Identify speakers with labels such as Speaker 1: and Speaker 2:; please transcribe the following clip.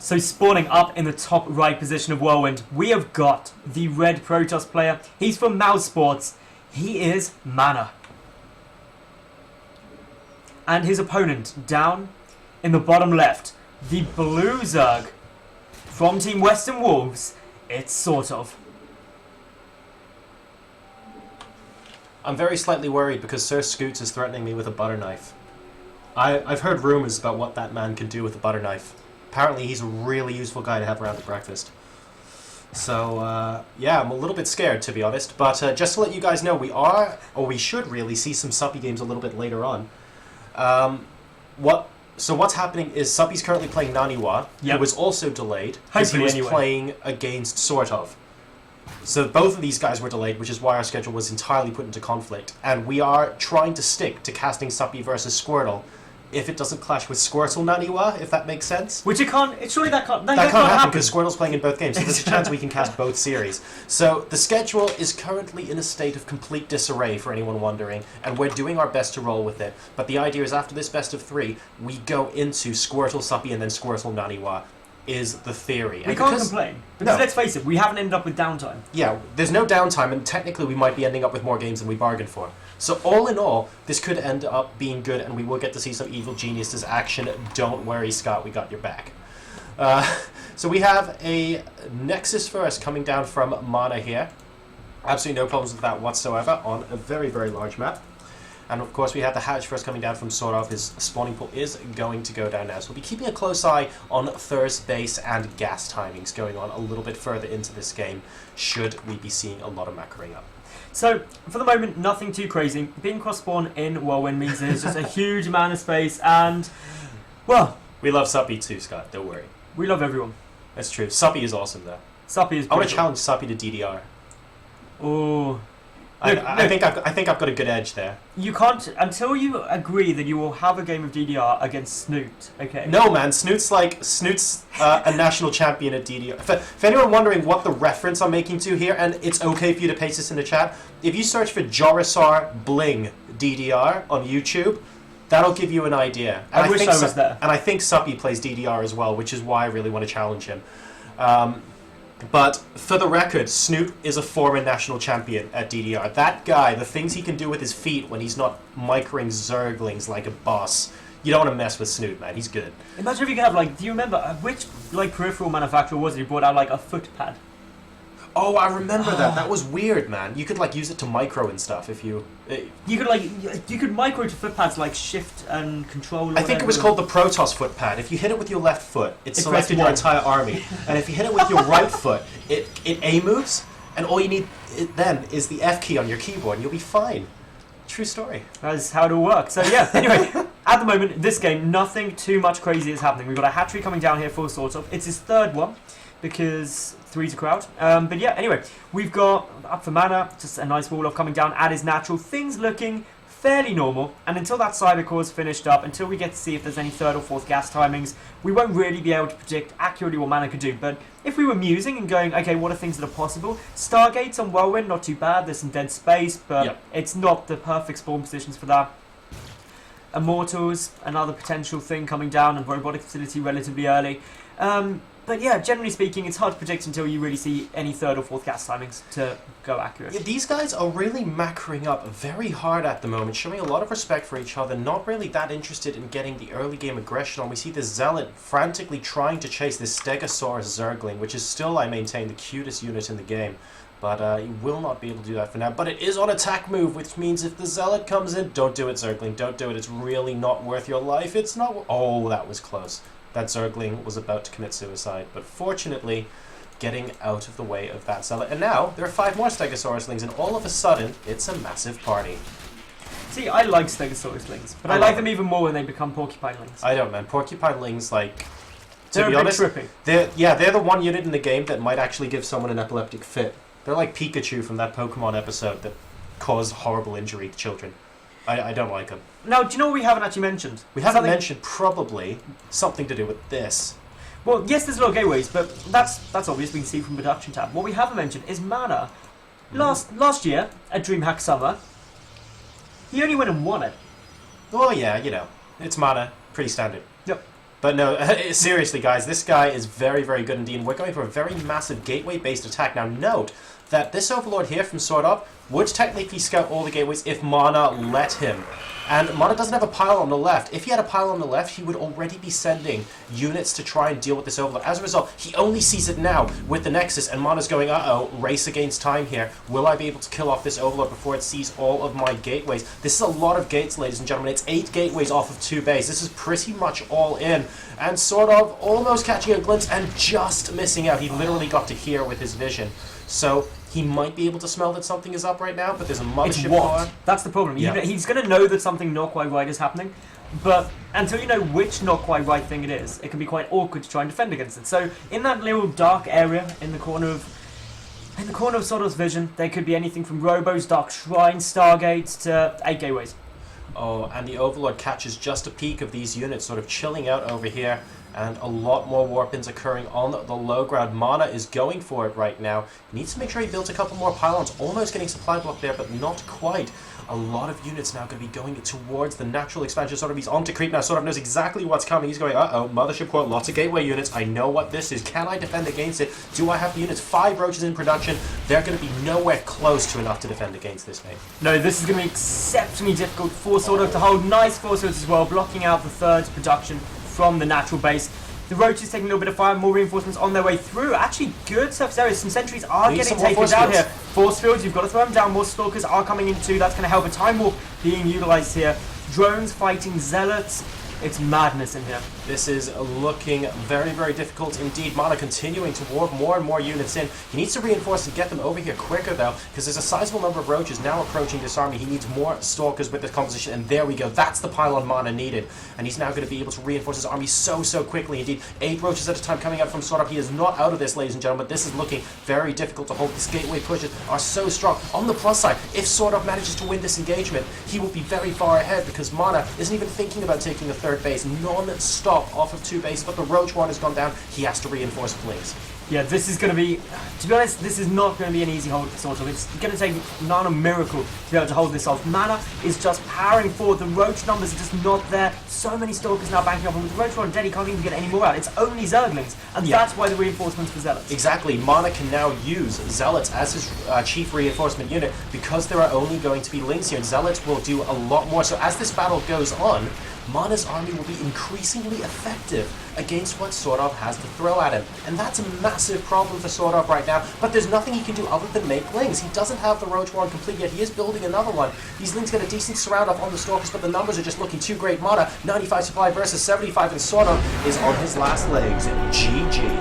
Speaker 1: So spawning up in the top right position of Whirlwind, we have got the red Protoss player. He's from Mouse Sports. He is Mana. And his opponent down in the bottom left, the blue Zerg from Team Western Wolves, it's Sortof.
Speaker 2: I'm very slightly worried because Sir Scoots is threatening me with a butter knife. I've heard rumors about what that man can do with a butter knife. Apparently he's a really useful guy to have around at breakfast. So, yeah, I'm a little bit scared, to be honest. But just to let you guys know, we should really see some Suppy games a little bit later on. So what's happening is Suppy's currently playing Naniwa, who was also delayed because he was playing against Sortof. So both of these guys were delayed, which is why our schedule was entirely put into conflict. And we are trying to stick to casting Suppy versus Squirtle, if it doesn't clash with Squirtle Naniwa, if that makes sense.
Speaker 1: Which it can't, surely that can't
Speaker 2: happen because Squirtle's playing in both games, so there's a chance we can cast both series. So the schedule is currently in a state of complete disarray for anyone wondering, and we're doing our best to roll with it. But the idea is after this best of 3, we go into Squirtle Suppy and then Squirtle Naniwa, is the theory.
Speaker 1: We can't complain. Because let's face it, we haven't ended up with downtime.
Speaker 2: Yeah, there's no downtime, and technically we might be ending up with more games than we bargained for. So all in all, this could end up being good, and we will get to see some Evil Geniuses action. Don't worry, Scott, we got your back. So we have a Nexus first coming down from Mana here. Absolutely no problems with that whatsoever on a very, very large map. And of course we have the Hatch first coming down from Sortof. His spawning pool is going to go down now. So we'll be keeping a close eye on thirst base and gas timings going on a little bit further into this game, should we be seeing a lot of macroing up.
Speaker 1: So, for the moment, nothing too crazy. Being cross-spawn in Whirlwind means there's just a huge amount of space, and, well...
Speaker 2: We love Suppy too, Scott, don't worry.
Speaker 1: We love everyone.
Speaker 2: That's true. Suppy is awesome, though.
Speaker 1: Suppy is
Speaker 2: I want to challenge Suppy to DDR.
Speaker 1: Oh...
Speaker 2: I think I've got a good edge there.
Speaker 1: You can't until you agree that you will have a game of DDR against Snoot. Okay.
Speaker 2: No, man. Snoot's a national champion at DDR. For anyone wondering what the reference I'm making to here, and it's okay for you to paste this in the chat. If you search for JoRoSaR Bling DDR on YouTube, that'll give you an idea. And
Speaker 1: I wish I was there.
Speaker 2: And I think Suppy plays DDR as well, which is why I really want to challenge him. But for the record, Snoot is a former national champion at DDR. That guy, the things he can do with his feet when he's not microing Zerglings like a boss, you don't want to mess with Snoot, man. He's good.
Speaker 1: Imagine if you could have, do you remember, which, peripheral manufacturer was it who brought out, a foot pad?
Speaker 2: Oh, I remember that. That was weird, man. You could, use it to micro and stuff if you...
Speaker 1: You could micro to foot pads like shift and control.
Speaker 2: I think it was called the Protoss foot pad. If you hit it with your left foot, it selected your entire army. And if you hit it with your right foot, it A moves, and all you need then is the F key on your keyboard, and you'll be fine. True story.
Speaker 1: That's how it all works. So yeah, anyway, at the moment, this game, nothing too much crazy is happening. We've got a hatchery coming down here for Sortof. It's his third one, because 3's a crowd. But yeah, anyway, we've got, up for Mana, just a nice wall off coming down at his natural. Things looking fairly normal, and until that cyber core is finished up, until we get to see if there's any third or fourth gas timings, we won't really be able to predict accurately what Mana could do. But if we were musing and going, okay, what are things that are possible? Stargates on Whirlwind, not too bad. There's some dead space, but it's not the perfect spawn positions for that. Immortals, another potential thing coming down, and robotic facility relatively early. But yeah, generally speaking, it's hard to predict until you really see any third or fourth gas timings to go accurate.
Speaker 2: Yeah, these guys are really macroing up very hard at the moment, showing a lot of respect for each other, not really that interested in getting the early game aggression on. We see this Zealot frantically trying to chase this Stegosaurus Zergling, which is still, I maintain, the cutest unit in the game. But he will not be able to do that for now. But it is on attack move, which means if the Zealot comes in, don't do it, Zergling, don't do it. It's really not worth your life. It's not... Oh, that was close. That Zergling was about to commit suicide, but fortunately getting out of the way of that Zealot. And now there are 5 more Stegosauruslings, and all of a sudden it's a massive party.
Speaker 1: See, I like Stegosauruslings, but I like them even more when they become Porcupinelings.
Speaker 2: I don't, man. Porcupinelings,
Speaker 1: to be honest, trippy.
Speaker 2: They're the one unit in the game that might actually give someone an epileptic fit. They're like Pikachu from that Pokemon episode that caused horrible injury to children. I don't like them.
Speaker 1: Now, do you know what we haven't actually mentioned?
Speaker 2: We haven't mentioned probably something to do with this.
Speaker 1: Well, yes, there's a lot of gateways, but that's obvious. We can see from production tab. What we haven't mentioned is Mana. Last year at DreamHack Summer, he only went and won it.
Speaker 2: Oh yeah, it's Mana, pretty standard.
Speaker 1: Yep.
Speaker 2: But no, seriously, guys, this guy is very, very good indeed. And we're going for a very massive gateway-based attack. Now, note that this Overlord here from SortOf would technically scout all the gateways if Mana let him. And Mana doesn't have a pile on the left. If he had a pile on the left, he would already be sending units to try and deal with this Overlord. As a result, he only sees it now with the Nexus, and Mana's going, uh-oh, race against time here. Will I be able to kill off this Overlord before it sees all of my gateways? This is a lot of gates, ladies and gentlemen. It's 8 gateways off of 2 bays. This is pretty much all in. And SortOf almost catching a glimpse and just missing out. He literally got to here with his vision. So he might be able to smell that something is up right now, but there's a mothership core.
Speaker 1: That's the problem.
Speaker 2: Yeah.
Speaker 1: He's going to know that something not quite right is happening, but until you know which not quite right thing it is, it can be quite awkward to try and defend against it. So in that little dark area in the corner of SortOf's vision, there could be anything from Robos, Dark Shrines, Stargates to 8 gateways.
Speaker 2: Oh, and the Overlord catches just a peek of these units sort of chilling out over here, and a lot more warp-ins occurring on the low ground. Mana is going for it right now. He needs to make sure he builds a couple more pylons. Almost getting supply block there, but not quite. A lot of units now going to be going towards the natural expansion. SortOf, he's onto creep now. SortOf knows exactly what's coming. He's going, uh-oh, mothership core, lots of gateway units. I know what this is. Can I defend against it? Do I have the units? 5 roaches in production. They're going to be nowhere close to enough to defend against this, mate.
Speaker 1: No, this is going to be exceptionally difficult for SortOf to hold. Nice force as well, blocking out the third production from the natural base. The Roaches taking a little bit of fire, more reinforcements on their way through. Actually, good surface areas. Some sentries are getting taken down here. Force fields, you've got to throw them down. More stalkers are coming in too. That's going to help. A time warp being utilized here. Drones fighting zealots. It's madness in here.
Speaker 2: This is looking very, very difficult indeed. Mana continuing to warp more and more units in. He needs to reinforce and get them over here quicker, though, because there's a sizable number of roaches now approaching this army. He needs more stalkers with this composition, and there we go. That's the pylon Mana needed. And he's now going to be able to reinforce his army so quickly indeed. 8 roaches at a time coming out from SortOf. He is not out of this, ladies and gentlemen. This is looking very difficult to hold. These gateway pushes are so strong. On the plus side, if SortOf manages to win this engagement, he will be very far ahead, because Mana isn't even thinking about taking the 3rd base. Non-stop off of 2 bases, but the Roach one has gone down. He has to reinforce Blaze.
Speaker 1: Yeah, this is going to be, to be honest, this is not going to be an easy hold for SortOf. It's going to take Nana miracle to be able to hold this off. Mana is just powering forward. The Roach numbers are just not there. So many Stalkers now banking up, and with the Roach one dead, he can't even get any more out. It's only Zerglings, and that's why the reinforcements for Zealots.
Speaker 2: Exactly. Mana can now use Zealots as his chief reinforcement unit, because there are only going to be Lings here, and Zealots will do a lot more. So as this battle goes on, Mana's army will be increasingly effective against what SortOf has to throw at him. And that's a massive problem for SortOf right now, but there's nothing he can do other than make Lings. He doesn't have the Roach Warren complete yet. He is building another one. These Lings get a decent surround off on the Stalkers, but the numbers are just looking too great. Mana, 95 supply versus 75, and SortOf is on his last legs. GG.